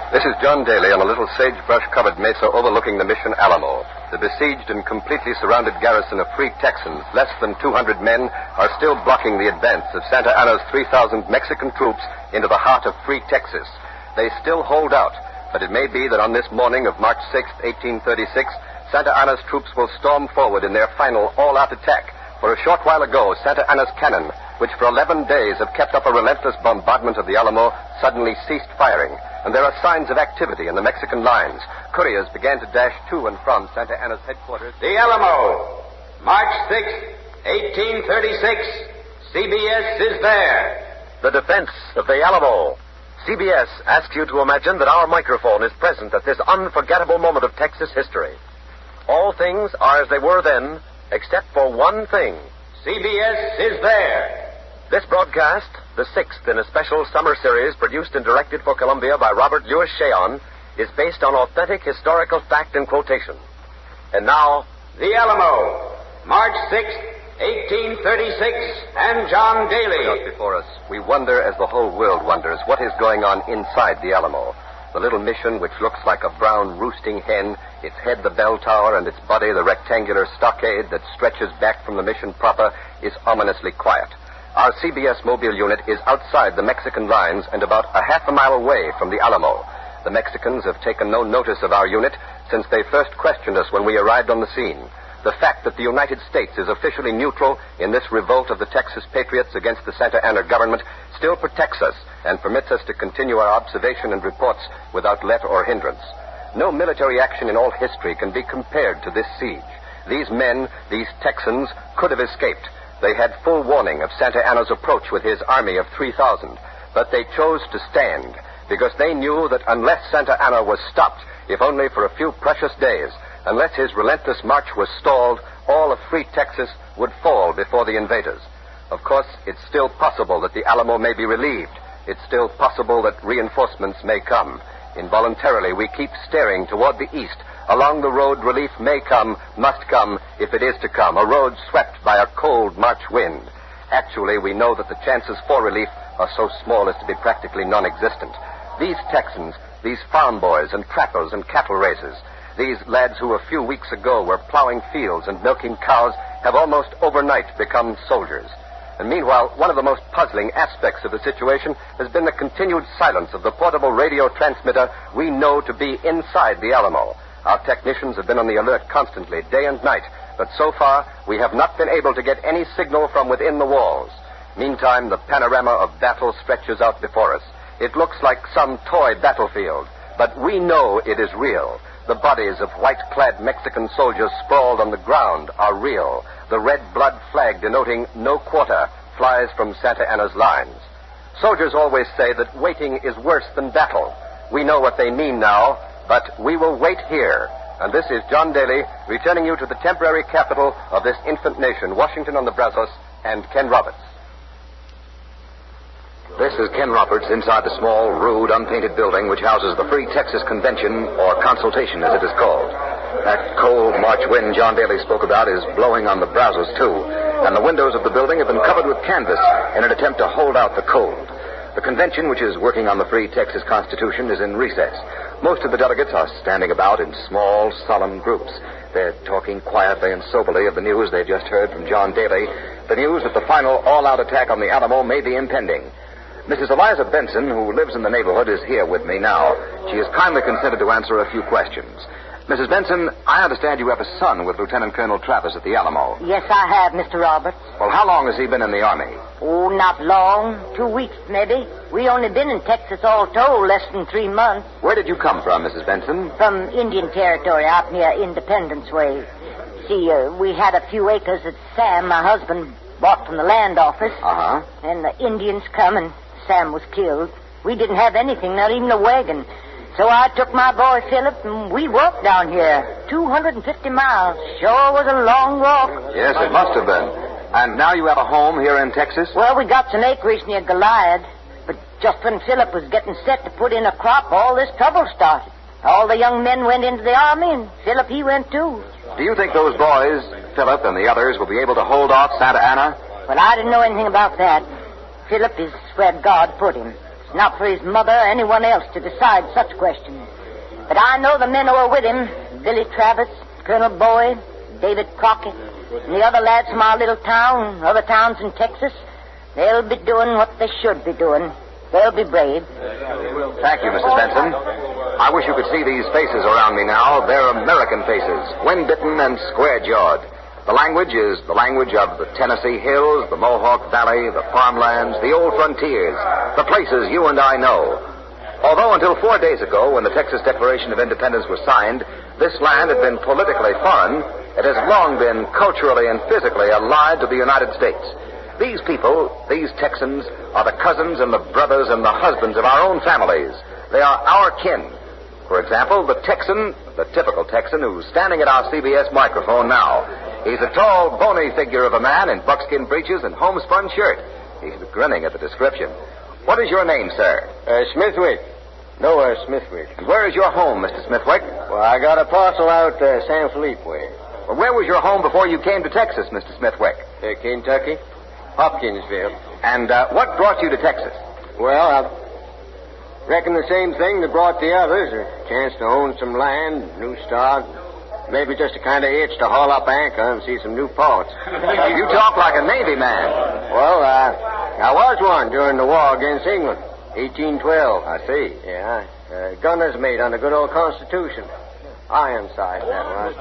This is John Daly on a little sagebrush-covered mesa overlooking the mission Alamo. The besieged and completely surrounded garrison of free Texans, less than 200 men, are still blocking the advance of Santa Anna's 3,000 Mexican troops into the heart of free Texas. They still hold out, but it may be that on this morning of March 6, 1836, Santa Anna's troops will storm forward in their final all-out attack. For a short while ago, Santa Anna's cannon, which for 11 days have kept up a relentless bombardment of the Alamo, suddenly ceased firing. And there are signs of activity in the Mexican lines. Couriers began to dash to and from Santa Anna's headquarters. The Alamo, March 6, 1836. CBS is there. The defense of the Alamo. CBS asks you to imagine that our microphone is present at this unforgettable moment of Texas history. All things are as they were then, except for one thing. CBS is there. This broadcast, the sixth in a special summer series produced and directed for Columbia by Robert Louis Cheon, is based on authentic historical fact and quotation. And now, The Alamo, March 6, 1836, and John Daly. Out before us, we wonder, as the whole world wonders, what is going on inside the Alamo. The little mission, which looks like a brown roosting hen, its head the bell tower, and its body the rectangular stockade that stretches back from the mission proper, is ominously quiet. Our CBS mobile unit is outside the Mexican lines and about a half a mile away from the Alamo. The Mexicans have taken no notice of our unit since they first questioned us when we arrived on the scene. The fact that the United States is officially neutral in this revolt of the Texas patriots against the Santa Anna government still protects us and permits us to continue our observation and reports without let or hindrance. No military action in all history can be compared to this siege. These men, these Texans, could have escaped. They had full warning of Santa Anna's approach with his army of 3,000, but they chose to stand because they knew that unless Santa Anna was stopped, if only for a few precious days, unless his relentless march was stalled, all of free Texas would fall before the invaders. Of course, it's still possible that the Alamo may be relieved. It's still possible that reinforcements may come. Involuntarily, we keep staring toward the east. Along the road, relief may come, must come, if it is to come, a road swept by a cold March wind. Actually, we know that the chances for relief are so small as to be practically non-existent. These Texans, these farm boys and trappers and cattle raisers, these lads who a few weeks ago were plowing fields and milking cows, have almost overnight become soldiers. And meanwhile, one of the most puzzling aspects of the situation has been the continued silence of the portable radio transmitter we know to be inside the Alamo. Our technicians have been on the alert constantly, day and night, but so far we have not been able to get any signal from within the walls. Meantime, the panorama of battle stretches out before us. It looks like some toy battlefield, but we know it is real. The bodies of white-clad Mexican soldiers sprawled on the ground are real. The red blood flag denoting no quarter flies from Santa Anna's lines. Soldiers always say that waiting is worse than battle. We know what they mean now, but we will wait here. And this is John Daly, returning you to the temporary capital of this infant nation, Washington on the Brazos, and Ken Roberts. this is Ken Roberts inside the small, rude, unpainted building which houses the Free Texas Convention, or Consultation as it is called. That cold March wind John Daly spoke about is blowing on the Brazos, too, and the windows of the building have been covered with canvas in an attempt to hold out the cold. The convention, which is working on the Free Texas Constitution, is in recess. Most of the delegates are standing about in small, solemn groups. They're talking quietly and soberly of the news they've just heard from John Daly, the news that the final all-out attack on the Alamo may be impending. Mrs. Eliza Benson, who lives in the neighborhood, is here with me now. She has kindly consented to answer a few questions. Mrs. Benson, I understand you have a son with Lieutenant Colonel Travis at the Alamo. Yes, I have, Mr. Roberts. Well, how long has he been in the Army? Oh, not long. 2 weeks, maybe. We only been in Texas all told less than 3 months. Where did you come from, Mrs. Benson? From Indian Territory out near Independence Way. See, we had a few acres that Sam, my husband, bought from the land office. Uh-huh. And the Indians come and Sam was killed. We didn't have anything, not even a wagon. So I took my boy Philip and we walked down here. 250 miles. Sure was a long walk. Yes, it must have been. And now you have a home here in Texas? Well, we got some acreage near Goliad. But just when Philip was getting set to put in a crop, all this trouble started. All the young men went into the Army, and Philip, he went too. Do you think those boys, Philip and the others, will be able to hold off Santa Anna? Well, I didn't know anything about that. Philip is where God put him. It's not for his mother or anyone else to decide such questions. But I know the men who are with him, Billy Travis, Colonel Boyd, David Crockett, and the other lads from our little town, other towns in Texas. They'll be doing what they should be doing. They'll be brave. Thank you, Mrs. Benson. I wish you could see these faces around me now. They're American faces, wind-bitten and square-jawed. The language is the language of the Tennessee hills, the Mohawk Valley, the farmlands, the old frontiers, the places you and I know. Although until 4 days ago, when the Texas Declaration of Independence was signed, this land had been politically foreign, it has long been culturally and physically allied to the United States. These people, these Texans, are the cousins and the brothers and the husbands of our own families. They are our kin. For example, the Texan, the typical Texan who's standing at our CBS microphone now. He's a tall, bony figure of a man in buckskin breeches and homespun shirt. He's grinning at the description. What is your name, sir? Smithwick. Noah Smithwick. And where is your home, Mr. Smithwick? Well, I got a parcel out San Felipe way. Well, where was your home before you came to Texas, Mr. Smithwick? Kentucky. Hopkinsville. And what brought you to Texas? Well, I reckon the same thing that brought the others. A chance to own some land, new start. Maybe just a kind of itch to haul up anchor and see some new ports. You talk like a Navy man. Well, I was one during the war against England. 1812. I see. Yeah, gunner's mate on the good old Constitution. Ironside, that was.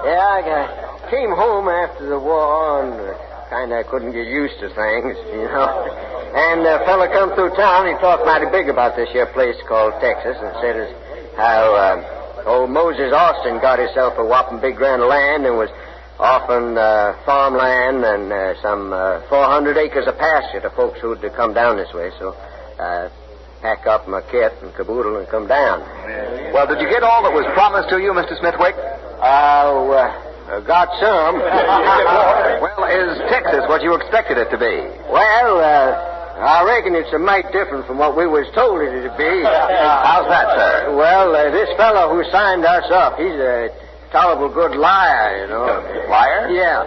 Yeah, I came home after the war and kind of couldn't get used to things, you know. And a fella come through town, he talked mighty big about this here place called Texas and said as how old Moses Austin got himself a whopping big grand of land and was offering farmland and some 400 acres of pasture to folks who'd come down this way. So pack up my kit and caboodle and come down. Well, did you get all that was promised to you, Mr. Smithwick? Got some. Well, is Texas what you expected it to be? Well, I reckon it's a mite different from what we was told it would be. How's that, sir? Well, this fellow who signed us up, he's a tolerable good liar, you know. Liar? Yeah.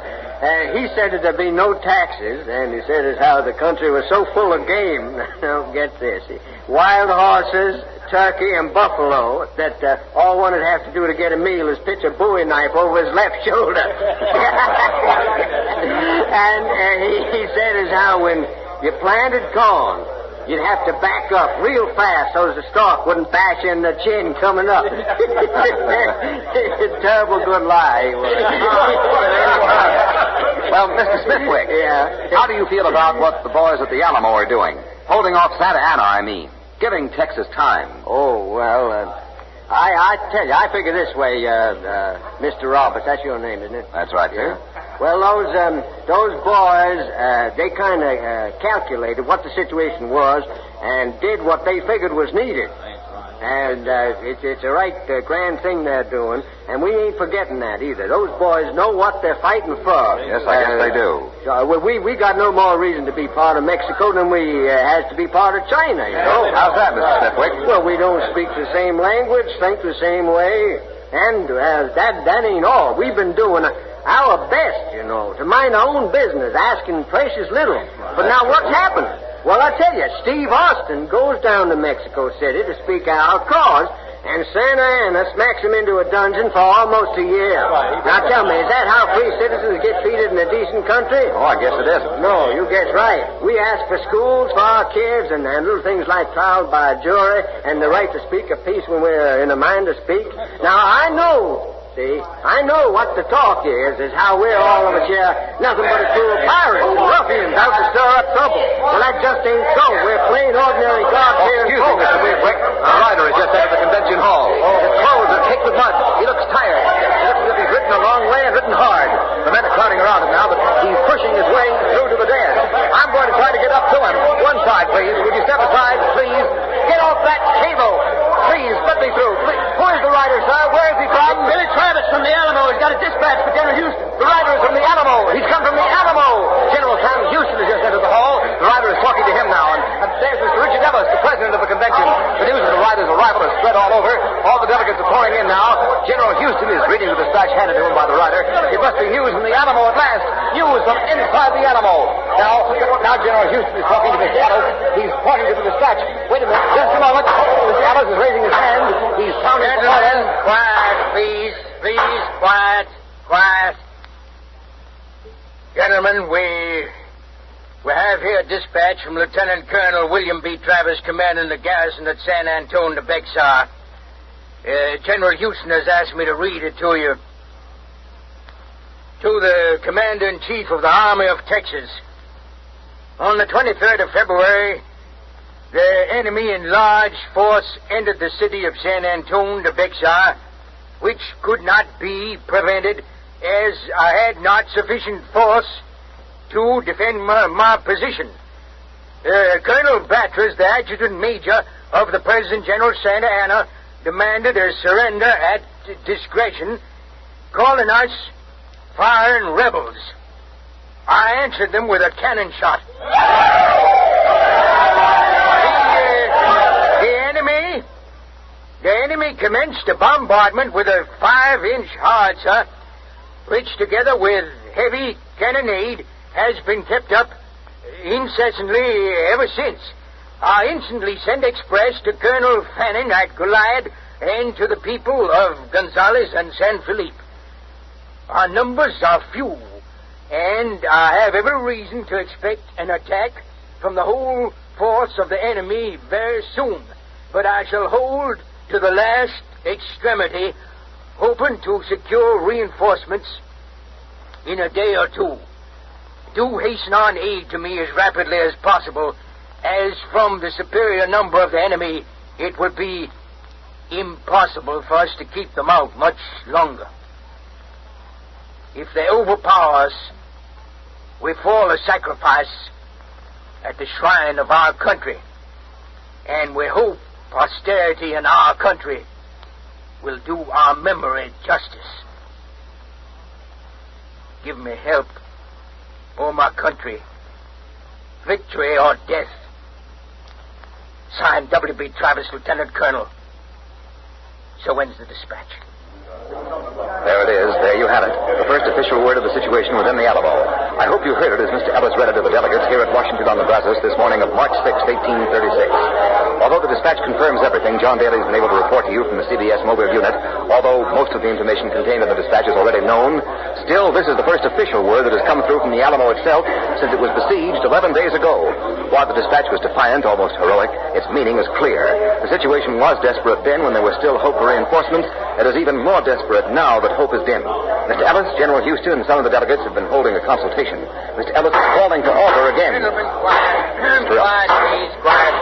He said that there'd be no taxes, and he said as how the country was so full of game. Now, get this. Wild horses, turkey, and buffalo, that all one would have to do to get a meal is pitch a bowie knife over his left shoulder. And he said as how when you planted corn, you'd have to back up real fast so as the stalk wouldn't bash in the chin coming up. Terrible good lie. Well, Mr. Smithwick. Yeah. How do you feel about what the boys at the Alamo are doing? Holding off Santa Ana, I mean. Giving Texas time. Oh, well, I tell you, I figure this way, Mr. Roberts. That's your name, isn't it? That's right, sir. Well, those boys, they kind of calculated what the situation was and did what they figured was needed. And it's a right grand thing they're doing, and we ain't forgetting that either. Those boys know what they're fighting for. Yes, I guess they do. We got no more reason to be part of Mexico than we has to be part of China, you know. How's that, Mr. Smithwick? Well, we don't speak the same language, think the same way, and that ain't all. We've been doing our best, you know, to mind our own business, asking precious little. But now what's happened? Well, I tell you, Steve Austin goes down to Mexico City to speak our cause, and Santa Ana smacks him into a dungeon for almost a year. Now tell me, is that how free citizens get treated in a decent country? Oh, I guess it isn't. No, you guess right. We ask for schools for our kids and little things like trial by jury and the right to speak a piece when we're in a mind to speak. Now, I know what the talk is how we're all of us here nothing but a crew of pirates and ruffians out to stir up trouble. Well, that just ain't so. We're plain, ordinary, God-fearing folks. Mr. Smithwick. A rider has just entered the convention hall. His clothes are caked with mud. He looks tired. He looks as if he's ridden a long way and ridden hard. The men are crowding around him now, but he's pushing his way through to the desk. I'm going to try to get up to him. One side, please. Would you step aside, please? Get off that cable. Please, let me through. Please. Who is the rider, sir? Where is he from? Billy Travis from the Alamo. He's got a dispatch for General Houston. The rider is from the Alamo. He's come from the Alamo. General Sam Houston has just entered the hall. The rider is talking to him now, and there's Mr. Richard Evans, news from inside the Alamo. Now General Houston is talking to Mr. Ellis. He's pointing to the dispatch. Wait a minute. Just a moment. Mr. Ellis is raising his hand. He's sounding for orders. Quiet, please. Please, quiet. Quiet. Gentlemen, we have here a dispatch from Lieutenant Colonel William B. Travis, commanding the garrison at San Antone de Bexar. General Houston has asked me to read it to you. To the Commander-in-Chief of the Army of Texas. On the 23rd of February, the enemy in large force entered the city of San Antone de Bexar, which could not be prevented as I had not sufficient force to defend my position. Colonel Batters, the adjutant major of the President General Santa Anna, demanded a surrender at discretion, calling us firing rebels. I answered them with a cannon shot. The enemy commenced a bombardment with a 5-inch howitzer, which together with heavy cannonade has been kept up incessantly ever since. I instantly sent express to Colonel Fannin at Goliad and to the people of Gonzales and San Felipe. Our numbers are few, and I have every reason to expect an attack from the whole force of the enemy very soon. But I shall hold to the last extremity, hoping to secure reinforcements in a day or two. Do hasten on aid to me as rapidly as possible, as from the superior number of the enemy, it would be impossible for us to keep them out much longer. If they overpower us, we fall a sacrifice at the shrine of our country, and we hope posterity in our country will do our memory justice. Give me help, O my country, victory or death. Signed W.B. Travis, Lieutenant Colonel. So ends the dispatch. There it is. There you have it. The first official word of the situation within the Alamo. I hope you heard it as Mr. Ellis read it to the delegates here at Washington on the Brazos this morning of March 6, 1836. Although the dispatch confirms everything John Daly has been able to report to you from the CBS mobile unit, although most of the information contained in the dispatch is already known, still this is the first official word that has come through from the Alamo itself since it was besieged 11 days ago. While the dispatch was defiant, almost heroic, its meaning is clear. The situation was desperate then when there was still hope for reinforcements. It is even more desperate now that hope is dim. Mr. Ellis, General Houston, and some of the delegates have been holding a consultation. Mr. Ellis is calling to order again. Gentlemen, quiet. Quiet, please, quiet.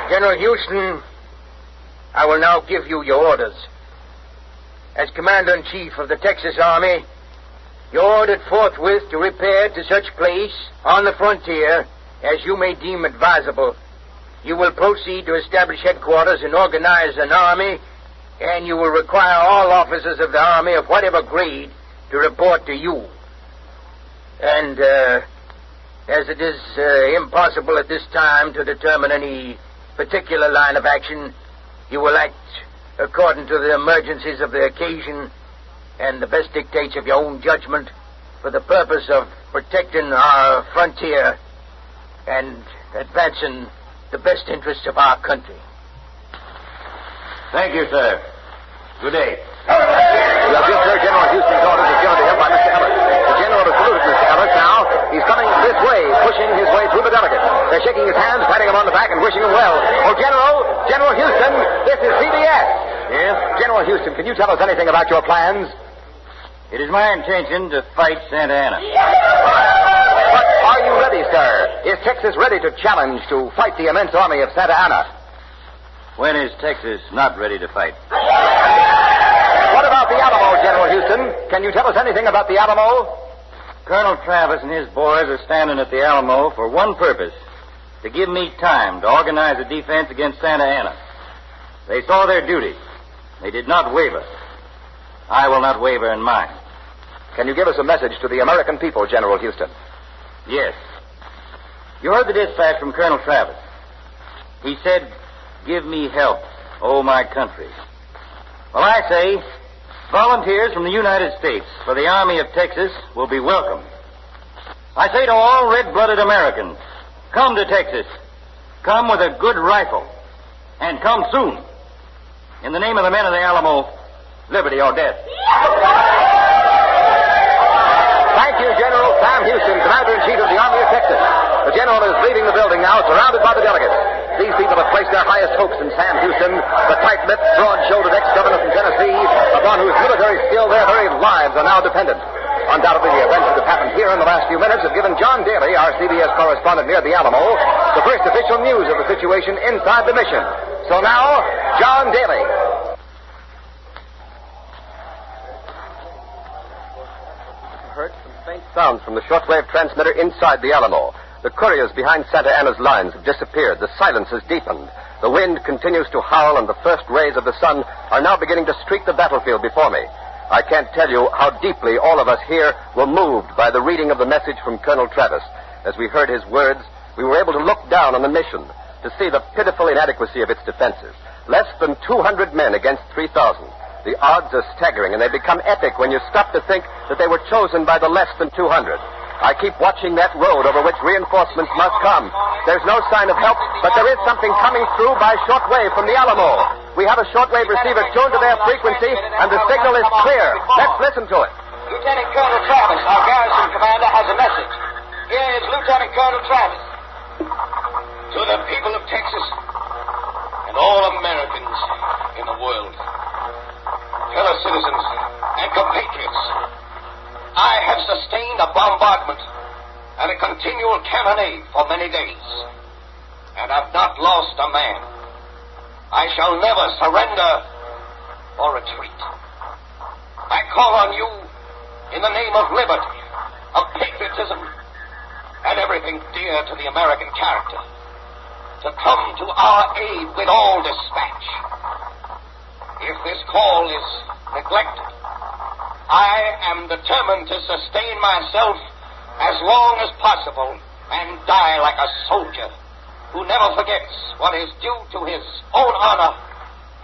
General Houston, I will now give you your orders. As Commander-in-Chief of the Texas Army, you're ordered forthwith to repair to such place on the frontier as you may deem advisable. You will proceed to establish headquarters and organize an army, and you will require all officers of the army of whatever grade to report to you. And, as it is impossible at this time to determine any particular line of action, you will act according to the emergencies of the occasion and the best dictates of your own judgment for the purpose of protecting our frontier and advancing the best interests of our country. Thank you, sir. Good day. You have just heard General Houston's orders as given to him by Mr. Ellis. The general has saluted Mr. Ellis now. He's coming this way, pushing his way through the delegates. They're shaking his hands, patting him on the back, and wishing him well. Oh, General Houston, this is CBS. Yes? General Houston, can you tell us anything about your plans? It is my intention to fight Santa Anna. But are you ready, sir? Is Texas ready to challenge to fight the immense army of Santa Anna? When is Texas not ready to fight? What about the Alamo, General Houston? Can you tell us anything about the Alamo? Colonel Travis and his boys are standing at the Alamo for one purpose, to give me time to organize a defense against Santa Anna. They saw their duty. They did not waver. I will not waver in mine. Can you give us a message to the American people, General Houston? Yes. You heard the dispatch from Colonel Travis. He said, "Give me help, oh my country." Well, I say, volunteers from the United States for the Army of Texas will be welcome. I say to all red-blooded Americans, come to Texas. Come with a good rifle. And come soon. In the name of the men of the Alamo, liberty or death. Thank you, General Sam Houston, Commander-in-Chief of the Army of Texas. The general is leaving the building now, surrounded by the delegates. These people have placed their highest hopes in Sam Houston, the tight-lipped, broad-shouldered ex-governor from Tennessee, upon whose military skill their very lives are now dependent. Undoubtedly, the events that have happened here in the last few minutes have given John Daly, our CBS correspondent near the Alamo, the first official news of the situation inside the mission. So now, John Daly. Heard some faint sounds from the shortwave transmitter inside the Alamo. The couriers behind Santa Anna's lines have disappeared. The silence has deepened. The wind continues to howl, and the first rays of the sun are now beginning to streak the battlefield before me. I can't tell you how deeply all of us here were moved by the reading of the message from Colonel Travis. As we heard his words, we were able to look down on the mission to see the pitiful inadequacy of its defenses. Less than 200 men against 3,000. The odds are staggering, and they become epic when you stop to think that they were chosen by the less than 200. I keep watching that road over which reinforcements must come. There's no sign of help, but there is something coming through by shortwave from the Alamo. We have a shortwave receiver tuned to their frequency, and the signal is clear. Let's listen to it. Lieutenant Colonel Travis, our garrison commander, has a message. Here is Lieutenant Colonel Travis. To the people of Texas and all Americans in the world, fellow citizens and compatriots, I have sustained a bombardment and a continual cannonade for many days, and have not lost a man. I shall never surrender or retreat. I call on you in the name of liberty, of patriotism, and everything dear to the American character, to come to our aid with all dispatch. If this call is neglected, I am determined to sustain myself as long as possible and die like a soldier who never forgets what is due to his own honor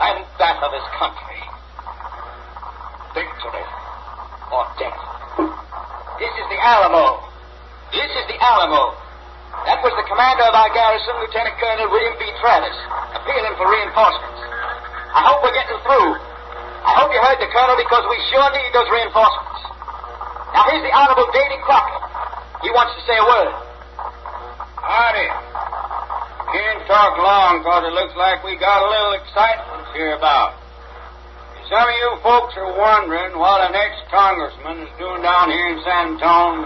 and that of his country. Victory or death. This is the Alamo. This is the Alamo. That was the commander of our garrison, Lieutenant Colonel William B. Travis, appealing for reinforcements. I hope we're getting through. I hope you heard the Colonel, because we sure need those reinforcements. Now, here's the Honorable Davy Crockett. He wants to say a word. Howdy. Can't talk long, because it looks like we got a little excitement here about. Some of you folks are wondering what an ex-congressman is doing down here in San Antonio.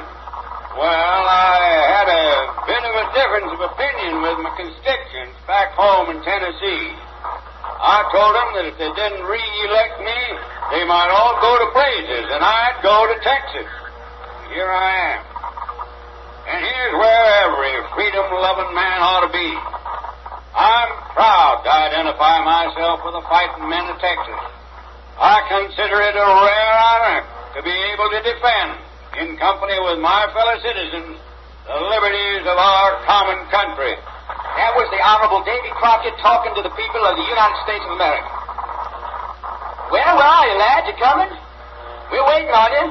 Well, I had a bit of a difference of opinion with my constituents back home in Tennessee. I told them that if they didn't re-elect me, they might all go to blazes, and I'd go to Texas. Here I am. And here's where every freedom-loving man ought to be. I'm proud to identify myself with the fighting men of Texas. I consider it a rare honor to be able to defend, in company with my fellow citizens, the liberties of our common country. That was the Honorable Davy Crockett talking to the people of the United States of America. Well, where are you, lad? You coming? We're waiting on you.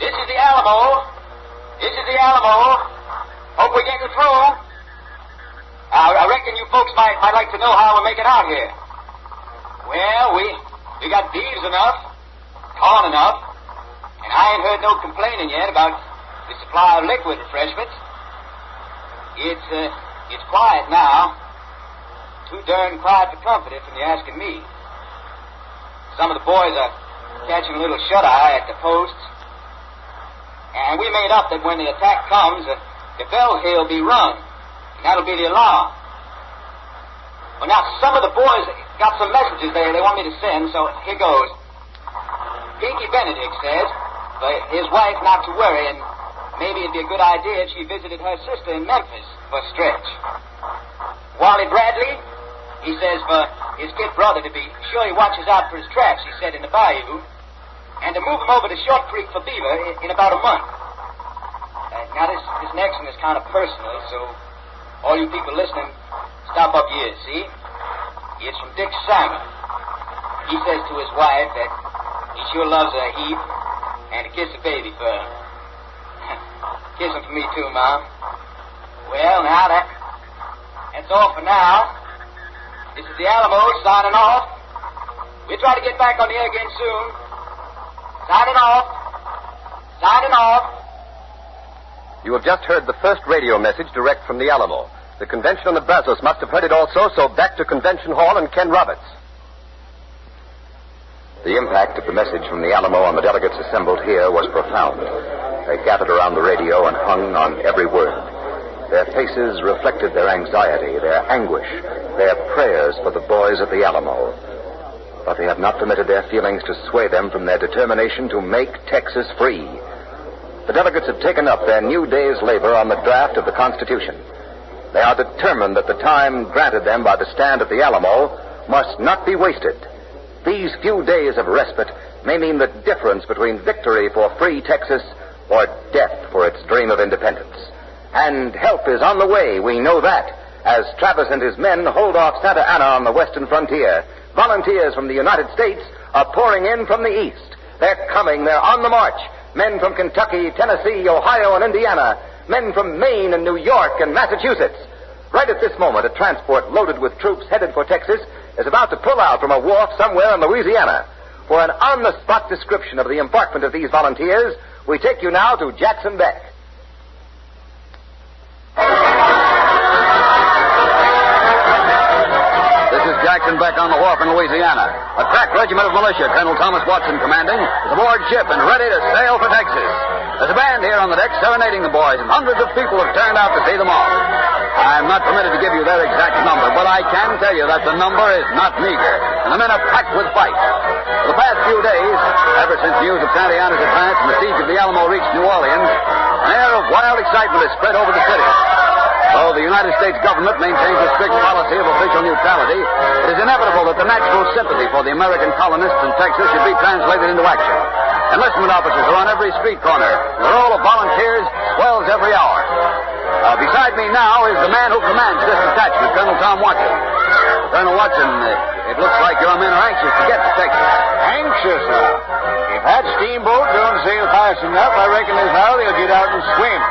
This is the Alamo. This is the Alamo. Hope we're getting through. I reckon you folks might like to know how we're making out here. Well, we got beeves enough, corn enough, and I ain't heard no complaining yet about the supply of liquid refreshments. It's quiet now. Too darn quiet for comfort, if you're asking me. Some of the boys are catching a little shut-eye at the posts. And we made up that when the attack comes, the bell here will be rung. And that'll be the alarm. Well, now, some of the boys got some messages there they want me to send, so here goes. Pinky Benedict says for his wife not to worry, and maybe it'd be a good idea if she visited her sister in Memphis for a stretch. Wally Bradley, he says for his kid brother to be sure he watches out for his traps, he said, in the bayou, and to move him over to Short Creek for beaver in about a month. Now, this next one is kind of personal, so all you people listening, stop up your ears, see? It's from Dick Simon. He says to his wife that he sure loves her a heap, and to kiss the baby for her. Kiss him for me, too, Mom. Well, now, that's all for now. This is the Alamo signing off. We'll try to get back on the air again soon. Signing off. Signing off. You have just heard the first radio message direct from the Alamo. The convention on the Brazos must have heard it also, so back to Convention Hall and Ken Roberts. The impact of the message from the Alamo on the delegates assembled here was profound. They gathered around the radio and hung on every word. Their faces reflected their anxiety, their anguish, their prayers for the boys at the Alamo. But they have not permitted their feelings to sway them from their determination to make Texas free. The delegates have taken up their new day's labor on the draft of the Constitution. They are determined that the time granted them by the stand at the Alamo must not be wasted. These few days of respite may mean the difference between victory for free Texas or death for its dream of independence. And help is on the way, we know that, as Travis and his men hold off Santa Anna on the western frontier. Volunteers from the United States are pouring in from the east. They're coming, they're on the march. Men from Kentucky, Tennessee, Ohio, and Indiana. Men from Maine and New York and Massachusetts. Right at this moment, a transport loaded with troops headed for Texas is about to pull out from a wharf somewhere in Louisiana. For an on-the-spot description of the embarkment of these volunteers, we take you now to Jackson Beck. This is Jackson Beck on the wharf in Louisiana. A crack regiment of militia, Colonel Thomas Watson commanding, is aboard ship and ready to sail for Texas. There's a band here on the deck serenading the boys, and hundreds of people have turned out to see them off. I'm not permitted to give you their exact number, but I can tell you that the number is not meager, and the men are packed with fight. For the past few days, ever since news of Santa Anna's advance and the siege of the Alamo reached New Orleans, an air of wild excitement has spread over the city. Though the United States government maintains a strict policy of official neutrality, it is inevitable that the natural sympathy for the American colonists in Texas should be translated into action. Enlistment officers are on every street corner. The roll of volunteers swells every hour. Beside me now is the man who commands this detachment, Colonel Tom Watson. Colonel Watson, it looks like your men are anxious to get to Texas. Anxious, sir? If that steamboat don't sail fast enough, I reckon this hour they'll get out and swim.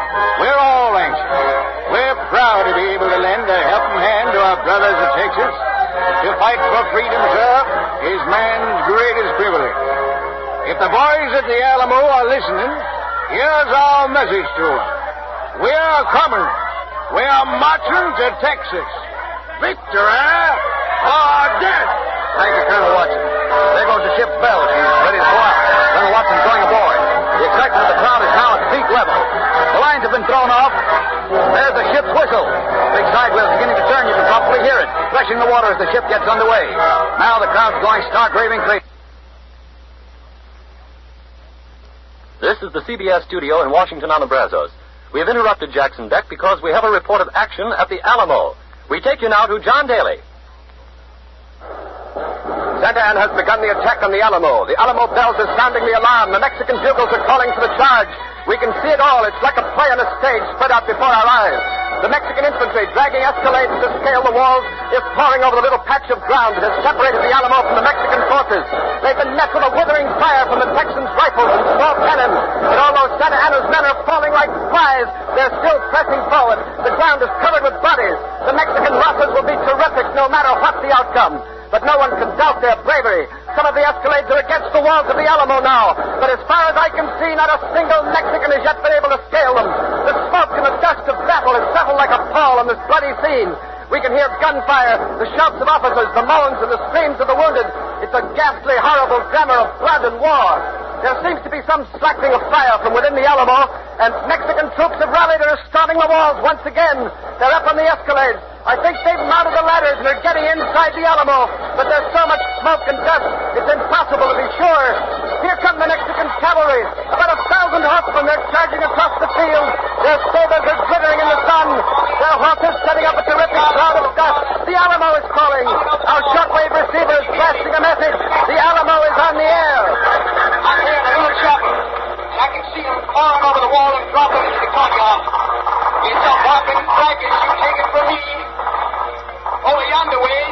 We're all anxious. We're proud to be able to lend a helping hand to our brothers of Texas. To fight for freedom, sir, is man's greatest privilege. If the boys at the Alamo are listening, here's our message to them. We are coming. We are marching to Texas. Victory or death. Thank you, Colonel Watson. There goes the ship's bell. She's ready to go out. Colonel Watson's going aboard. The excitement of the crowd is now at peak level. The lines have been thrown off. There's the ship's whistle. Big side wheel's beginning to turn. You can probably hear it, threshing the water as the ship gets underway. Now the crowd's going stark raving crazy. This is the CBS studio in Washington on the Brazos. We have interrupted Jackson Beck because we have a report of action at the Alamo. We take you now to John Daly. Santa Anna has begun the attack on the Alamo. The Alamo bells are sounding the alarm. The Mexican bugles are calling for the charge. We can see it all. It's like a play on a stage spread out before our eyes. The Mexican infantry, dragging escalades to scale the walls, is pouring over the little patch of ground that has separated the Alamo from the Mexican forces. They've been met with a withering fire from the Texans' rifles and small cannon. But although Santa Anna's men are falling like flies, they're still pressing forward. The ground is covered with bodies. The Mexican losses will be terrific no matter what the outcome. But no one can doubt their bravery. Some of the escalades are against the walls of the Alamo now. But as far as I can see, not a single Mexican has yet been able to scale them. The smoke and the dust of battle has settled like a pall on this bloody scene. We can hear gunfire, the shouts of officers, the moans and the screams of the wounded. It's a ghastly, horrible glamour of blood and war. There seems to be some slackening of fire from within the Alamo, and Mexican troops have rallied and are storming the walls once again. They're up on the escalades. I think they've mounted the ladders and are getting inside the Alamo, but there's so much smoke and dust, it's impossible to be sure. Here come the Mexican cavalry. About 1,000 horsemen, they're charging across the field. Their sabers are glittering in the sun. Their horses setting up a terrific cloud of dust. The Alamo is calling. Our shortwave receiver is blasting a message. The Alamo is on the air. I'm here in a little shop, and I can see them pouring over the wall and dropping into the courtyard. It's a whopping fracas, you take it from me. Over yonder way,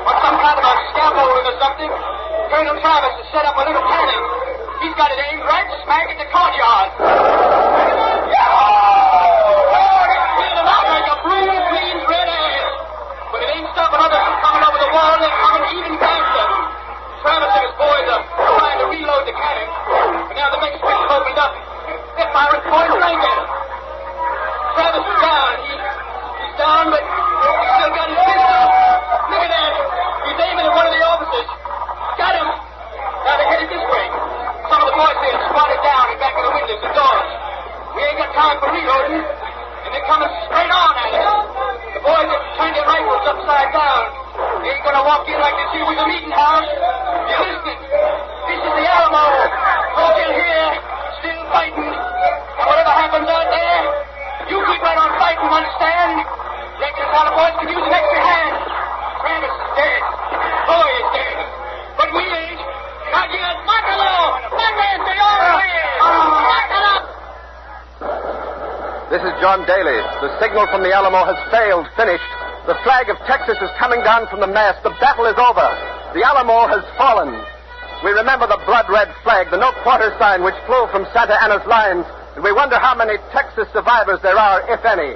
on some kind of a scaffolding or something, Colonel Travis has set up a little cannon. He's got it aimed right smack at the courtyard. Yeah! Oh, they're coming even faster. Travis and his boys are trying to reload the cannon. But now the Mexicans have opened up. They're firing point blank at him. Travis is down. He's down, but he's still got his pistol. Look at that. He's aiming at one of the officers. Got him. Now they're headed this way. Some of the boys there squatted down in back of the windows and doors. We ain't got time for reloading, and they're coming straight on at us. The boys have turned their rifles upside down. They ain't gonna walk in like this here was a meeting house. You listening? This is the Alamo. Hold till here. Still fighting. And whatever happens out there, you keep right on fighting, understand? Reckon how the boys could use an extra hand. Travis is dead. Boy is dead. But we ain't. Not yet. Buckalo! This is John Daly. The signal from the Alamo has failed, finished. The flag of Texas is coming down from the mast. The battle is over. The Alamo has fallen. We remember the blood-red flag, the no quarter sign which flew from Santa Anna's lines, and we wonder how many Texas survivors there are, if any.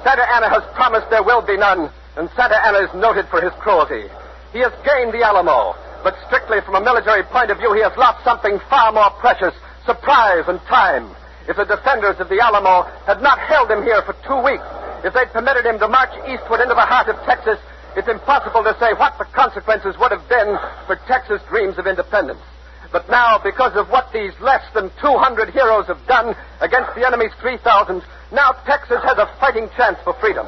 Santa Anna has promised there will be none, and Santa Anna is noted for his cruelty. He has gained the Alamo, but strictly from a military point of view, he has lost something far more precious, surprise and time. If the defenders of the Alamo had not held him here for 2 weeks, if they'd permitted him to march eastward into the heart of Texas, it's impossible to say what the consequences would have been for Texas' dreams of independence. But now, because of what these less than 200 heroes have done against the enemy's 3,000, now Texas has a fighting chance for freedom.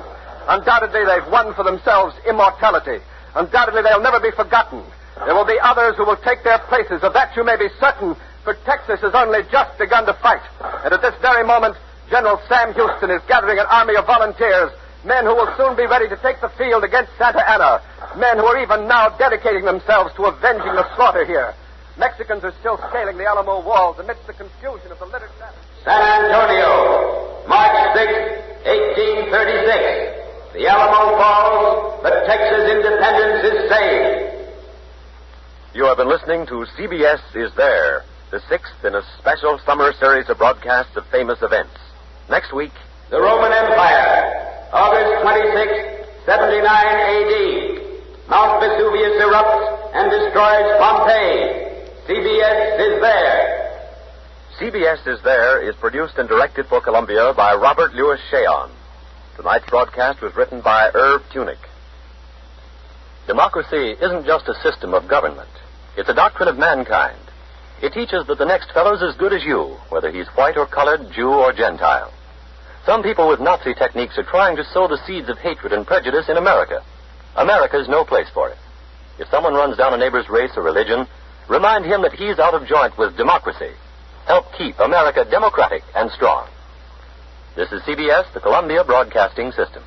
Undoubtedly, they've won for themselves immortality. Undoubtedly, they'll never be forgotten. There will be others who will take their places. Of that you may be certain, for Texas has only just begun to fight. And at this very moment, General Sam Houston is gathering an army of volunteers, men who will soon be ready to take the field against Santa Anna, men who are even now dedicating themselves to avenging the slaughter here. Mexicans are still scaling the Alamo walls amidst the confusion of the littered savages. San Antonio, March 6, 1836. The Alamo falls, but Texas independence is saved. You have been listening to CBS Is There, the sixth in a special summer series of broadcasts of famous events. Next week, The Roman Empire, August 26, 79 A.D. Mount Vesuvius erupts and destroys Pompeii. CBS Is There. CBS Is There is produced and directed for Columbia by Robert Louis Cheon. Tonight's broadcast was written by Irv Tunick. Democracy isn't just a system of government. It's a doctrine of mankind. It teaches that the next fellow's as good as you, whether he's white or colored, Jew or Gentile. Some people with Nazi techniques are trying to sow the seeds of hatred and prejudice in America. America's no place for it. If someone runs down a neighbor's race or religion, remind him that he's out of joint with democracy. Help keep America democratic and strong. This is CBS, the Columbia Broadcasting System.